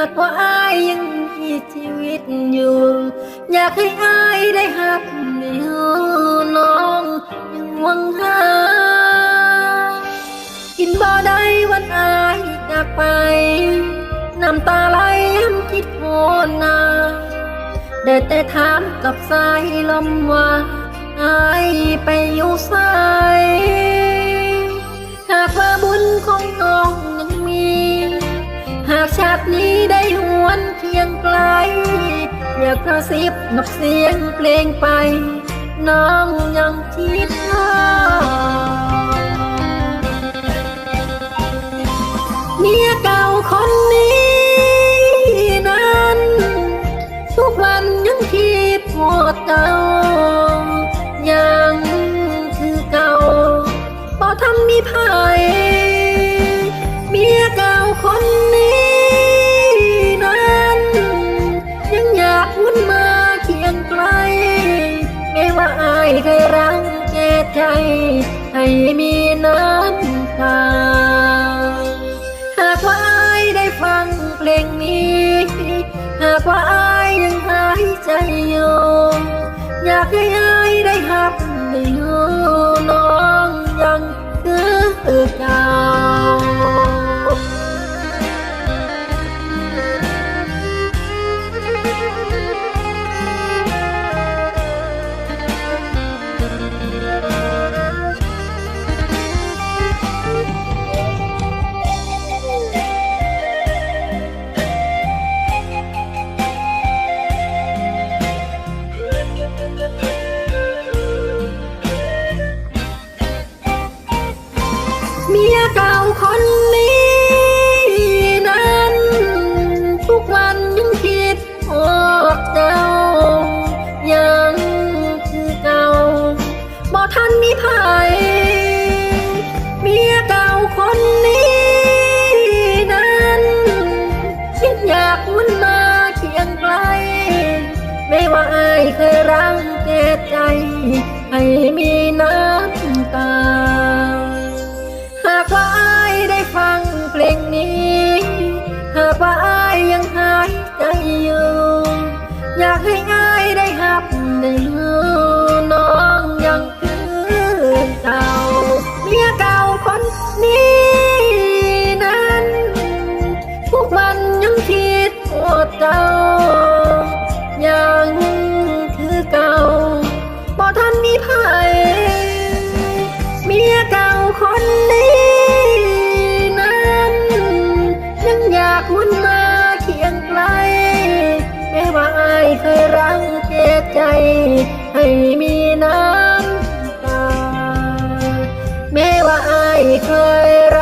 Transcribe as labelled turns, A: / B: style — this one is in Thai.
A: ากว่าอายยังมีชีวิตอยู่อยากให้อายได้หักในหูน้องยังหวังหากินบ่ได้วันอายจากไปน้ำตาไหลย้ำคิดโหนนาได้แต่ถามกับสายลมว่าอายไปอยู่ไสหากว่าบุญของน้องยังมีหากชาตินี้ได้หวนเคียงไกลอยากกระซิบนกเสียงเพลงไปน้องยังคิดหาเมียเก่าคนนี้นั้นทุกวันยังคิดหมดเก่ายังคือเก่าบ่ทันมีภัยเมียเก่าคนนี้นั้นยังอยากวนมาเคียงไกลแม้ว่าอายเคยรังแกใจให้มีน้ำตาหากว่าอายได้ฟังเพลงนี้หากว่าอายยังหายใจอยู่อยากให้อายได้หักได้รู้น้องยังคือเก่าเมียเก่าคนนี้นั้นทุกวันยังคิดโอดเจ้ายังคือเก่าบ่ทันมีภัยเมียเก่าคนนี้นั้นคิดอยากวนมาเคียงไกลไม่ว่าอายเคยรังแกใจให้มีน้ำตาหากว่าอายได้ฟังเพลงนี้หากว่าอายยังหายใจอยู่อยากให้อายได้หับได้รู้น้องยังคือเก่าเมียเก่าคนนี้นั้นทุกวันยังคิดโอดเจ้ายังคือเก่าบ่ทันมีภัยเมียเก่าคนนี้นั้นยังอยากวนมาเคียงไกลแม้ว่าอายเคยรังแกใจให้มีน้ำตาแม้ว่าอายเคยรั